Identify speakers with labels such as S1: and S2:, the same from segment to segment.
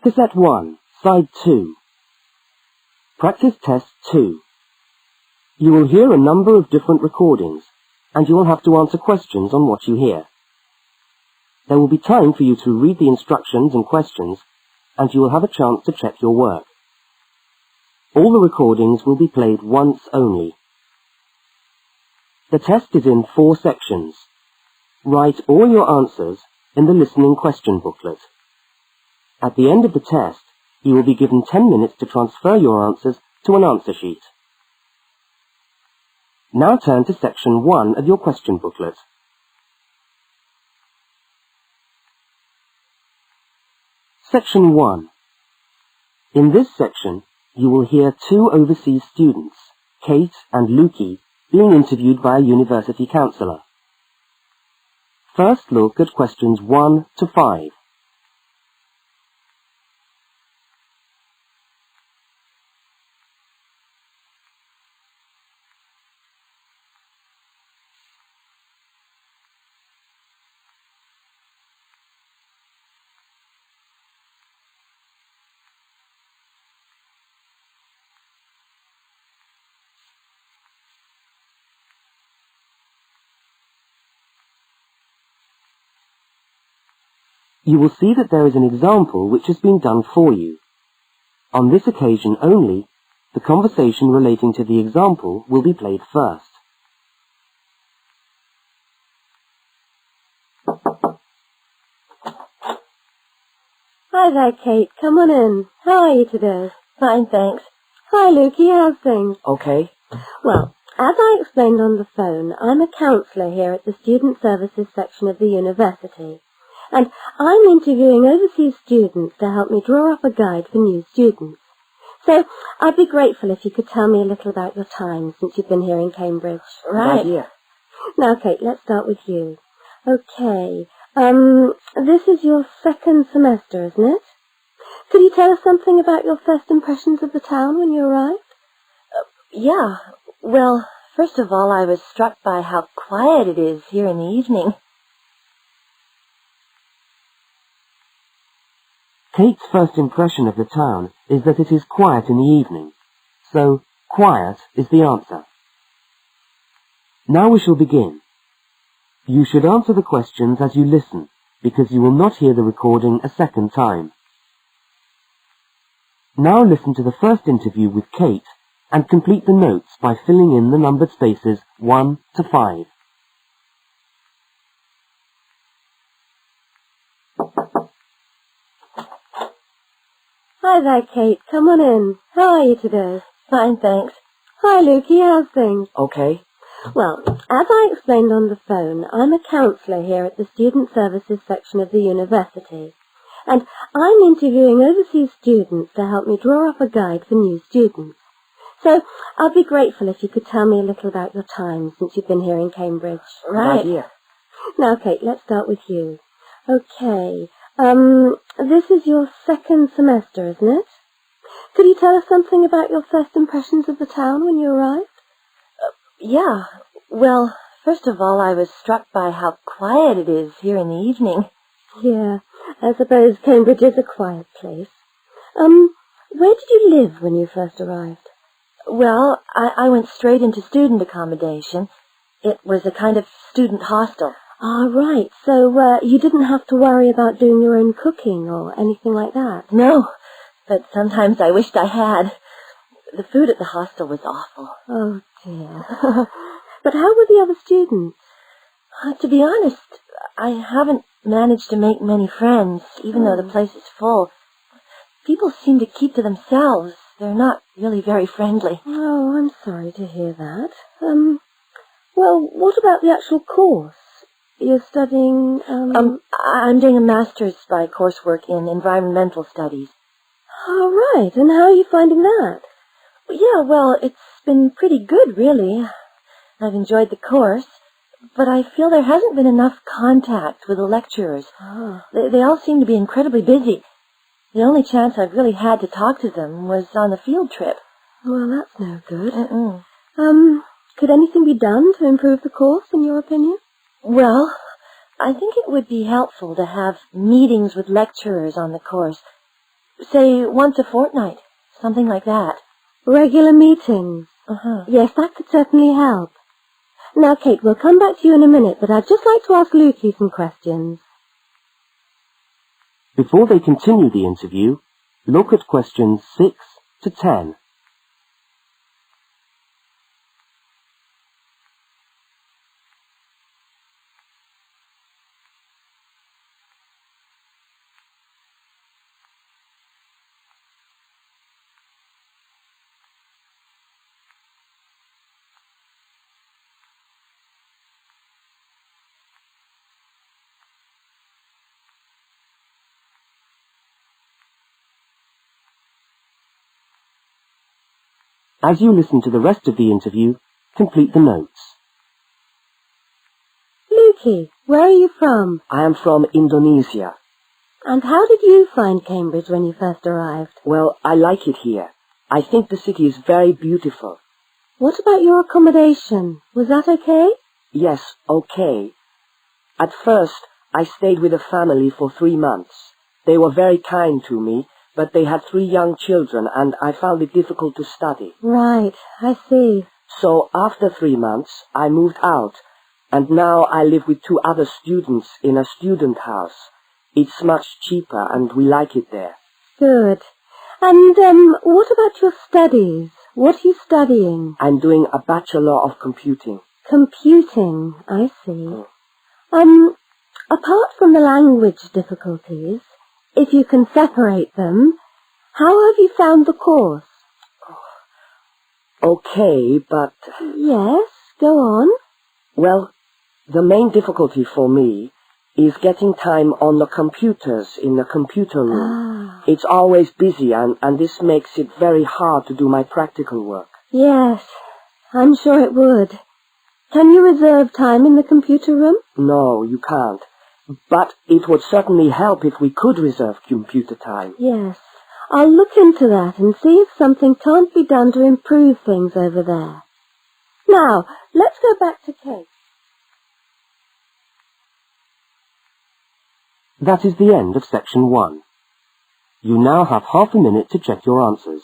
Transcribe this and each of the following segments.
S1: Cassette 1, Side 2. Practice Test 2. You will hear a number of different recordings, and you will have to answer questions on what you hear. There will be time for you to read the instructions and questions, and you will have a chance to check your work. All the recordings will be played once only. The test is in 4 sections. Write all your answers in the listening question booklet. At the end of the test, you will be given 10 minutes to transfer your answers to an answer sheet. Now turn to section 1 of your question booklet. Section 1. In this section, you will hear 2 overseas students, Kate and Lukey, being interviewed by a university counsellor. First look at questions 1 to 5. You will see that there is an example which has been done for you. On this occasion only, the conversation relating to the example will be played first.
S2: Hi there, Kate. Come on in. How are you today?
S3: Fine, thanks.
S2: Hi, Lukey. How's things?
S1: Okay.
S2: Well, as I explained on the phone, I'm a counsellor here at the Student Services section of the university. And I'm interviewing overseas students to help me draw up a guide for new students. So I'd be grateful if you could tell me a little about your time since you've been here in Cambridge.
S3: Right.
S1: Good idea.
S2: Now, Kate, let's start with you. Okay. This is your 2nd semester, isn't it? Could you tell us something about your first impressions of the town when you arrived?
S3: Yeah. Well, first of all, I was struck by how quiet it is here in the evening.
S1: Kate's first impression of the town is that it is quiet in the evening, so quiet is the answer. Now we shall begin. You should answer the questions as you listen, because you will not hear the recording a second time. Now listen to the first interview with Kate and complete the notes by filling in the numbered spaces 1 to 5.
S2: Hi there, Kate. Come on in. How are you today?
S3: Fine, thanks.
S2: Hi, Lukey. How's things?
S1: Okay.
S2: Well, as I explained on the phone, I'm a counsellor here at the Student Services section of the university. And I'm interviewing overseas students to help me draw up a guide for new students. So I'd be grateful if you could tell me a little about your time since you've been here in Cambridge.
S3: Right.
S1: Good idea.
S2: Now, Kate, let's start with you. Okay. This is your 2nd semester, isn't it? Could you tell us something about your first impressions of the town when you arrived?
S3: Yeah. Well, first of all, I was struck by how quiet it is here in the evening.
S2: Yeah, I suppose Cambridge is a quiet place. Where did you live when you first arrived?
S3: Well, I went straight into student accommodation. It was a kind of student hostel.
S2: Ah, right. So, you didn't have to worry about doing your own cooking or anything like that?
S3: No, but sometimes I wished I had. The food at the hostel was awful.
S2: Oh, dear. But how were the other students?
S3: To be honest, I haven't managed to make many friends, even though the place is full. People seem to keep to themselves. They're not really very friendly.
S2: Oh, I'm sorry to hear that. Well, what about the actual course? You're studying,
S3: I'm doing a master's by coursework in environmental studies.
S2: Oh, right. And how are you finding that?
S3: Yeah, well, it's been pretty good, really. I've enjoyed the course, but I feel there hasn't been enough contact with the lecturers.
S2: Oh.
S3: They all seem to be incredibly busy. The only chance I've really had to talk to them was on the field trip.
S2: Well, that's no good. Could anything be done to improve the course, in your opinion?
S3: Well, I think it would be helpful to have meetings with lecturers on the course. say once a fortnight, something like that.
S2: Regular meetings. Yes, that could certainly help. Now, Kate, we'll come back to you in a minute, but I'd just like to ask Lukey some questions.
S1: Before they continue the interview, look at questions 6 to 10. As you listen to the rest of the interview, complete the notes.
S2: Lukey, where are you from?
S1: I am from Indonesia.
S2: And how did you find Cambridge when you first arrived?
S1: Well, I like it here. I think the city is very beautiful.
S2: What about your accommodation? Was that okay?
S1: Yes, okay. At first, I stayed with a family for 3 months. They were very kind to me, but they had 3 young children and I found it difficult to study.
S2: Right, I see.
S1: So after 3 months, I moved out, and now I live with 2 other students in a student house. It's much cheaper and we like it there.
S2: Good. And, what about your studies? What are you studying?
S1: I'm doing a Bachelor of Computing.
S2: Computing, I see. Apart from the language difficulties, if you can separate them, how have you found the course?
S1: Okay, but...
S2: Yes, go on.
S1: Well, the main difficulty for me is getting time on the computers in the computer room. It's always busy and this makes it very hard to do my practical work.
S2: Yes, I'm sure it would. Can you reserve time in the computer room?
S1: No, you can't. But it would certainly help if we could reserve computer time.
S2: Yes, I'll look into that and see if something can't be done to improve things over there. Now, let's go back to Kate.
S1: That is the end of section 1. You now have half a minute to check your answers.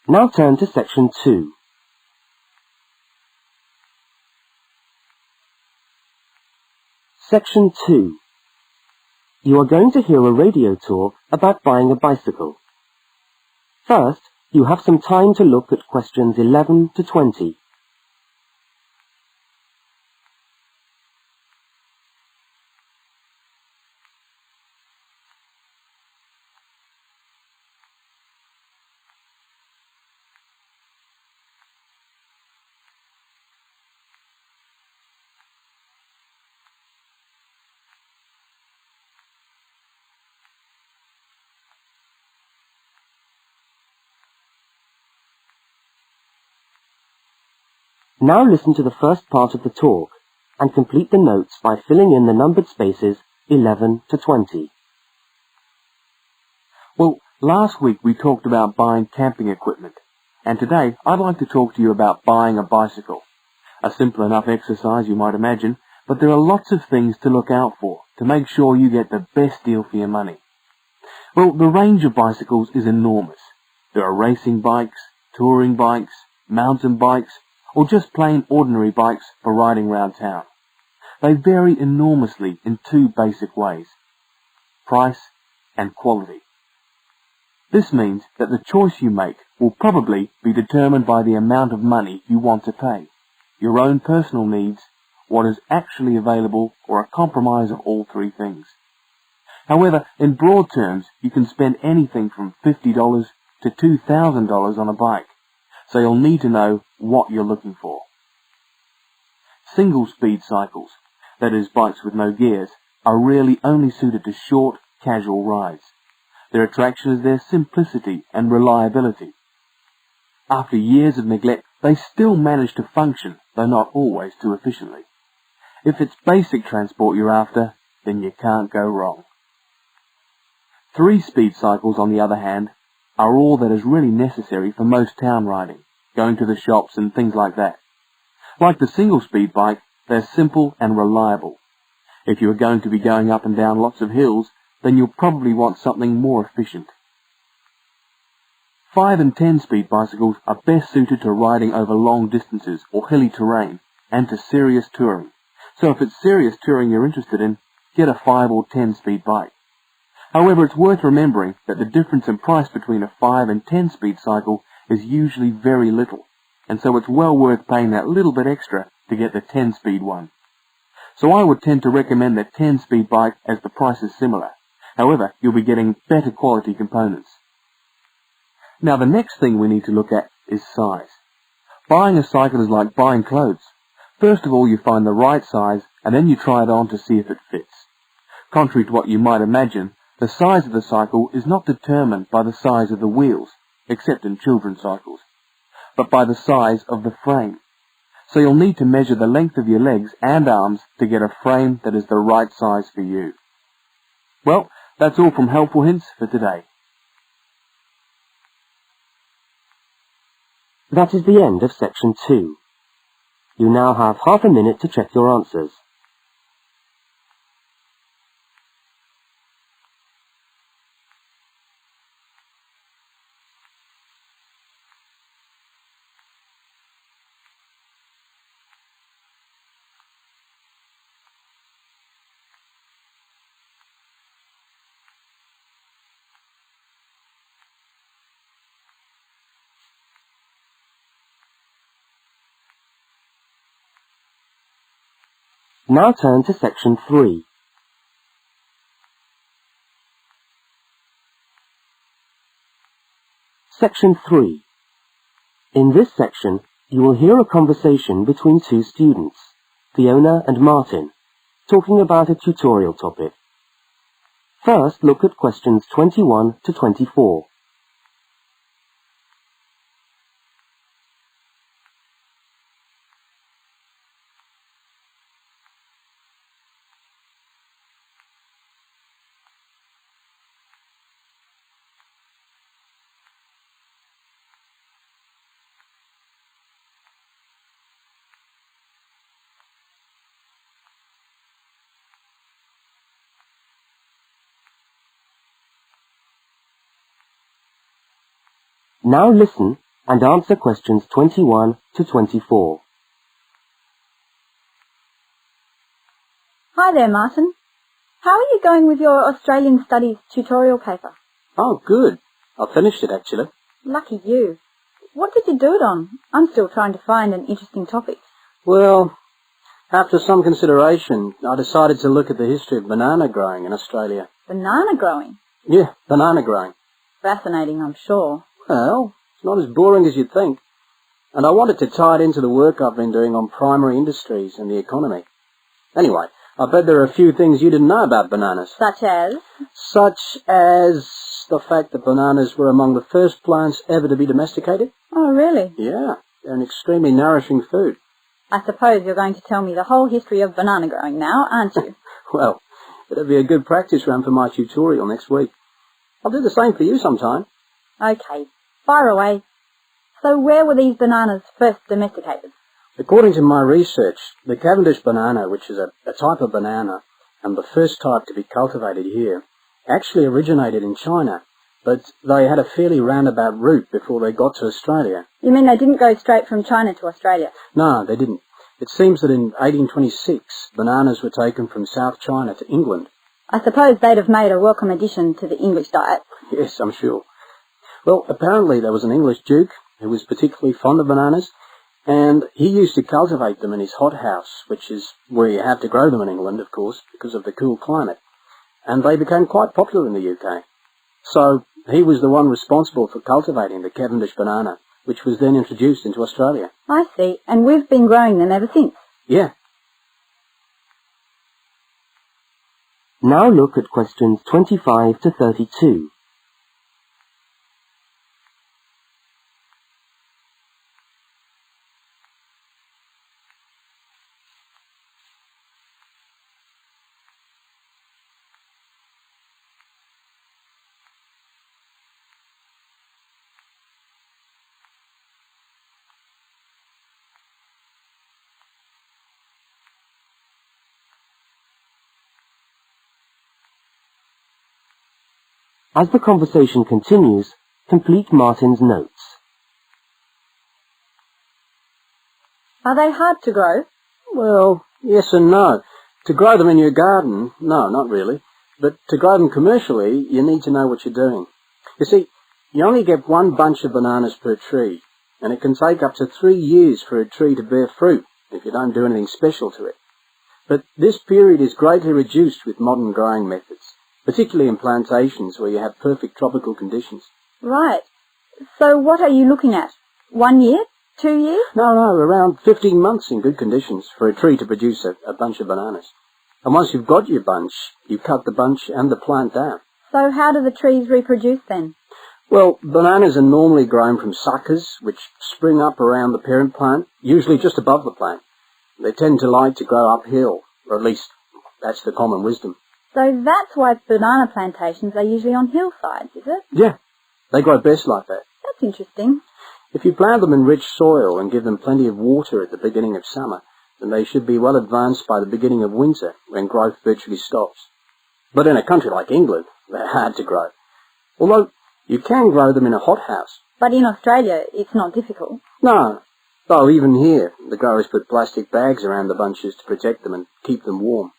S1: Now turn to section 2. Section 2. You are going to hear a radio tour about buying a bicycle. First, you have some time to look at questions 11 to 20. Now listen to the first part of the talk and complete the notes by filling in the numbered spaces 11 to 20.
S4: Well, last week we talked about buying camping equipment, and today I'd like to talk to you about buying a bicycle. A simple enough exercise, you might imagine, but there are lots of things to look out for to make sure you get the best deal for your money. Well, the range of bicycles is enormous. There are racing bikes, touring bikes, mountain bikes, or just plain ordinary bikes for riding around town. They vary enormously in 2 basic ways: price and quality. This means that the choice you make will probably be determined by the amount of money you want to pay, your own personal needs, what is actually available, or a compromise of all 3 things. However, in broad terms, you can spend anything from $50 to $2,000 on a bike, so you'll need to know what you're looking for. Single-speed cycles, that is bikes with no gears, are really only suited to short, casual rides. Their attraction is their simplicity and reliability. After years of neglect, they still manage to function, though not always too efficiently. If it's basic transport you're after, then you can't go wrong. 3-speed cycles, on the other hand, are all that is really necessary for most town riding, going to the shops and things like that. Like the single-speed bike, they're simple and reliable. If you are going to be going up and down lots of hills, then you'll probably want something more efficient. 5 and 10-speed bicycles are best suited to riding over long distances or hilly terrain, and to serious touring. So if it's serious touring you're interested in, get a 5 or 10-speed bike. However, it's worth remembering that the difference in price between a 5 and 10-speed cycle is usually very little, and so it's well worth paying that little bit extra to get the 10-speed one. So I would tend to recommend the 10-speed bike as the price is similar. However, you'll be getting better quality components. Now the next thing we need to look at is size. Buying a cycle is like buying clothes. First of all, you find the right size, and then you try it on to see if it fits. Contrary to what you might imagine, the size of the cycle is not determined by the size of the wheels, except in children's cycles, but by the size of the frame. So you'll need to measure the length of your legs and arms to get a frame that is the right size for you. Well, that's all from Helpful Hints for today.
S1: That is the end of section 2. You now have half a minute to check your answers. Now turn to section 3. Section 3. In this section, you will hear a conversation between two students, Fiona and Martin, talking about a tutorial topic. First, look at questions 21 to 24. Now listen and answer questions 21 to 24.
S5: Hi there, Martin. How are you going with your Australian Studies tutorial paper?
S6: Oh, good. I finished it, actually.
S5: Lucky you. What did you do it on? I'm still trying to find an interesting topic.
S6: Well, after some consideration, I decided to look at the history of banana growing in Australia.
S5: Banana growing?
S6: Yeah, banana growing.
S5: Fascinating, I'm sure.
S6: Well, it's not as boring as you'd think. And I wanted to tie it into the work I've been doing on primary industries and the economy. Anyway, I bet there are a few things you didn't know about bananas.
S5: Such as?
S6: Such as the fact that bananas were among the first plants ever to be domesticated.
S5: Oh, really?
S6: Yeah, they're an extremely nourishing food.
S5: I suppose you're going to tell me the whole history of banana growing now, aren't you?
S6: Well, it'll be a good practice run for my tutorial next week. I'll do the same for you sometime.
S5: Okay, fire away. So where were these bananas first domesticated?
S6: According to my research, the Cavendish banana, which is a type of banana, and the first type to be cultivated here, actually originated in China, but they had a fairly roundabout route before they got to Australia.
S5: You mean they didn't go straight from China to Australia?
S6: No, they didn't. It seems that in 1826, bananas were taken from South China to England.
S5: I suppose they'd have made a welcome addition to the English diet.
S6: Yes, I'm sure. Well, apparently there was an English duke who was particularly fond of bananas, and he used to cultivate them in his hothouse, which is where you have to grow them in England, of course, because of the cool climate. And they became quite popular in the UK. So he was the one responsible for cultivating the Cavendish banana, which was then introduced into Australia.
S5: I see, and we've been growing them ever since.
S6: Yeah.
S1: Now look at questions 25 to 32. As the conversation continues, complete Martin's notes.
S5: Are they hard to grow?
S6: Well, yes and no. To grow them in your garden, no, not really. But to grow them commercially, you need to know what you're doing. You see, you only get one bunch of bananas per tree, and it can take up to 3 years for a tree to bear fruit if you don't do anything special to it. But this period is greatly reduced with modern growing methods, particularly in plantations where you have perfect tropical conditions.
S5: Right. So what are you looking at? 1 year? 2 years?
S6: No, around 15 months in good conditions for a tree to produce a bunch of bananas. And once you've got your bunch, you cut the bunch and the plant down.
S5: So how do the trees reproduce then?
S6: Well, bananas are normally grown from suckers, which spring up around the parent plant, usually just above the plant. They tend to like to grow uphill, or at least that's the common wisdom.
S5: So that's why banana plantations are usually on hillsides, is it?
S6: Yeah, they grow best like that.
S5: That's interesting.
S6: If you plant them in rich soil and give them plenty of water at the beginning of summer, then they should be well advanced by the beginning of winter, when growth virtually stops. But in a country like England, they're hard to grow. Although you can grow them in a hothouse.
S5: But in Australia, it's not difficult.
S6: No, though even here, the growers put plastic bags around the bunches to protect them and keep them warm.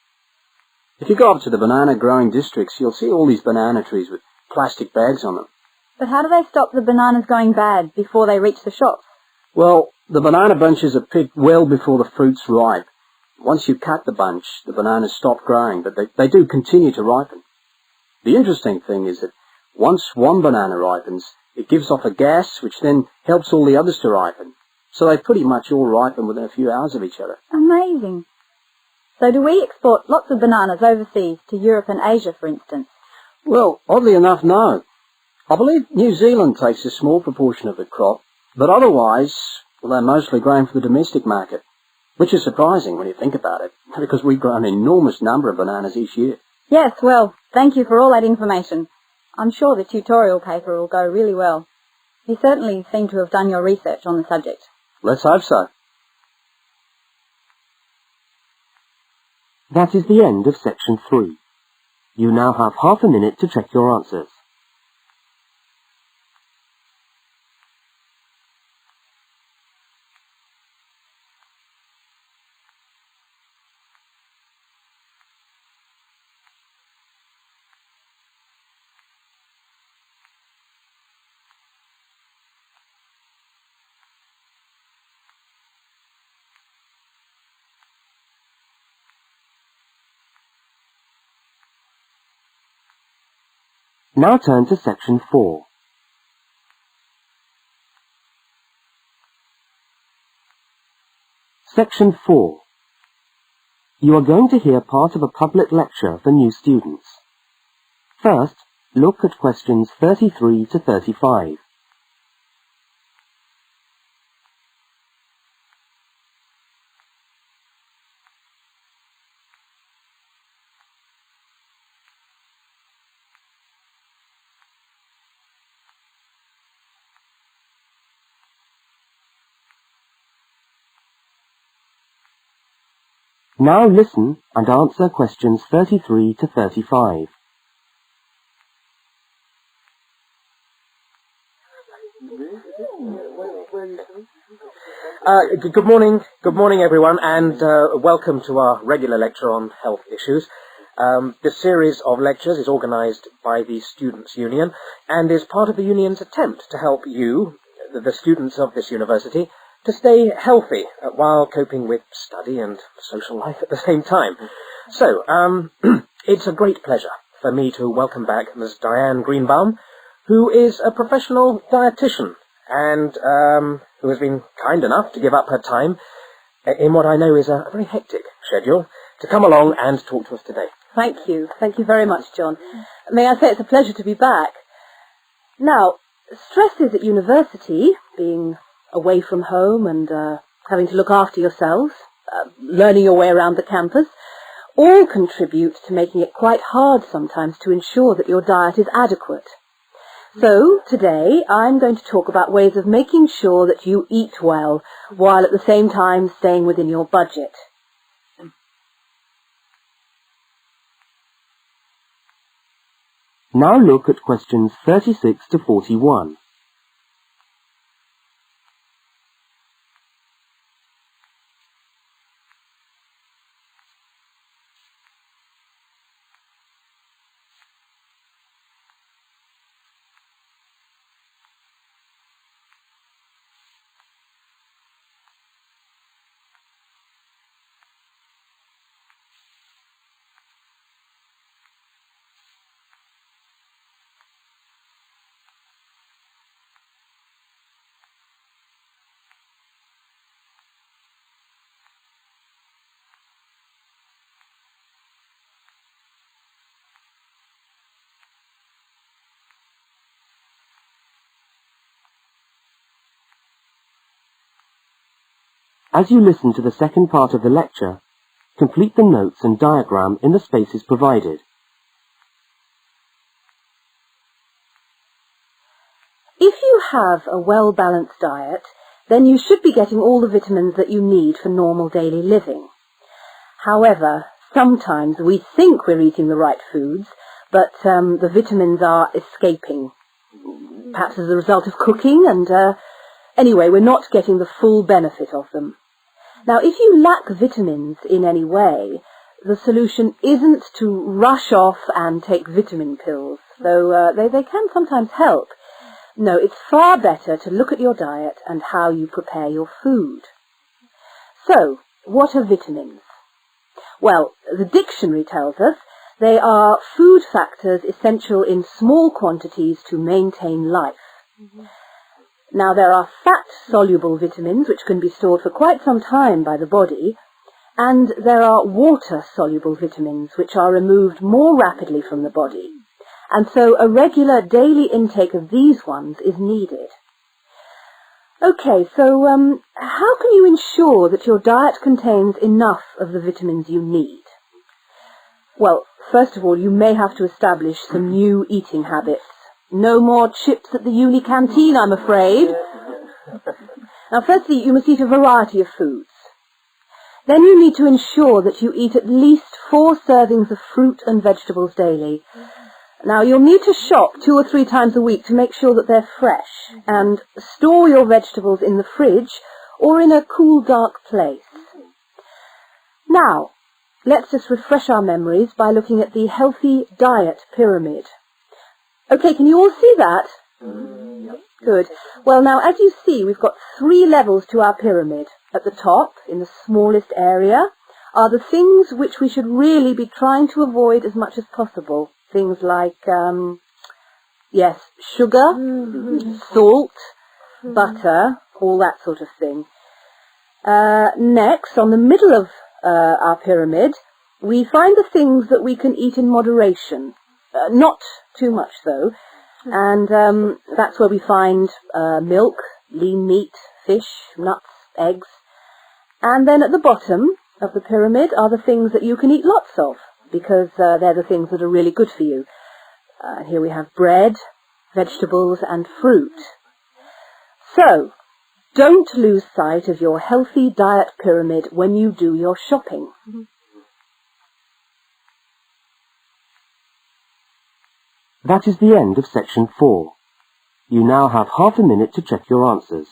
S6: If you go up to the banana growing districts, you'll see all these banana trees with plastic bags on them.
S5: But how do they stop the bananas going bad before they reach the shops?
S6: Well, the banana bunches are picked well before the fruit's ripe. Once you cut the bunch, the bananas stop growing, but they do continue to ripen. The interesting thing is that once one banana ripens, it gives off a gas which then helps all the others to ripen. So they pretty much all ripen within a few hours of each other.
S5: Amazing. So do we export lots of bananas overseas to Europe and Asia, for instance?
S6: Well, oddly enough, no. I believe New Zealand takes a small proportion of the crop, but otherwise, well, they're mostly grown for the domestic market, which is surprising when you think about it, because we grow an enormous number of bananas each year.
S5: Yes, well, thank you for all that information. I'm sure the tutorial paper will go really well. You certainly seem to have done your research on the subject.
S6: Let's hope so.
S1: That is the end of section 3. You now have half a minute to check your answers. Now turn to section 4. Section 4. You are going to hear part of a public lecture for new students. First, look at questions 33 to 35. Now listen and answer questions 33 to 35.
S7: Good morning everyone, and welcome to our regular lecture on health issues. This series of lectures is organised by the Students' Union and is part of the Union's attempt to help you, the students of this university, to stay healthy while coping with study and social life at the same time. So, it's a great pleasure for me to welcome back Ms. Diane Greenbaum, who is a professional dietitian and who has been kind enough to give up her time in what I know is a very hectic schedule to come along and talk to us today.
S8: Thank you. Thank you very much, John. May I say it's a pleasure to be back. Now, stresses at university, being away from home and having to look after yourselves, learning your way around the campus, all contribute to making it quite hard sometimes to ensure that your diet is adequate. So, today, I'm going to talk about ways of making sure that you eat well, while at the same time staying within your budget.
S1: Now look at questions 36 to 41. As you listen to the second part of the lecture, complete the notes and diagram in the spaces provided.
S8: If you have a well-balanced diet, then you should be getting all the vitamins that you need for normal daily living. However, sometimes we think we're eating the right foods, but the vitamins are escaping, perhaps as a result of cooking, and anyway, we're not getting the full benefit of them. Now, if you lack vitamins in any way, the solution isn't to rush off and take vitamin pills, though they can sometimes help. No, it's far better to look at your diet and how you prepare your food. So, what are vitamins? Well, the dictionary tells us they are food factors essential in small quantities to maintain life. Now, there are fat-soluble vitamins which can be stored for quite some time by the body, and there are water-soluble vitamins which are removed more rapidly from the body. And so a regular daily intake of these ones is needed. Okay, so how can you ensure that your diet contains enough of the vitamins you need? Well, first of all, you may have to establish some new eating habits. No more chips at the uni canteen, I'm afraid. Now, firstly, you must eat a variety of foods. Then you need to ensure that you eat at least 4 servings of fruit and vegetables daily. Now, you'll need to shop 2 or 3 times a week to make sure that they're fresh, and store your vegetables in the fridge or in a cool, dark place. Now, let's just refresh our memories by looking at the healthy diet pyramid. Okay, can you all see that? Good. Well, now, as you see, we've got 3 levels to our pyramid. At the top, in the smallest area, are the things which we should really be trying to avoid as much as possible. Things like, yes, sugar, salt, butter, all that sort of thing. Next, on the middle of our pyramid, we find the things that we can eat in moderation. Not too much, though. And that's where we find milk, lean meat, fish, nuts, eggs. And then at the bottom of the pyramid are the things that you can eat lots of, because they're the things that are really good for you. Here we have bread, vegetables, and fruit. So, don't lose sight of your healthy diet pyramid when you do your shopping.
S1: That is the end of section 4. You now have half a minute to check your answers.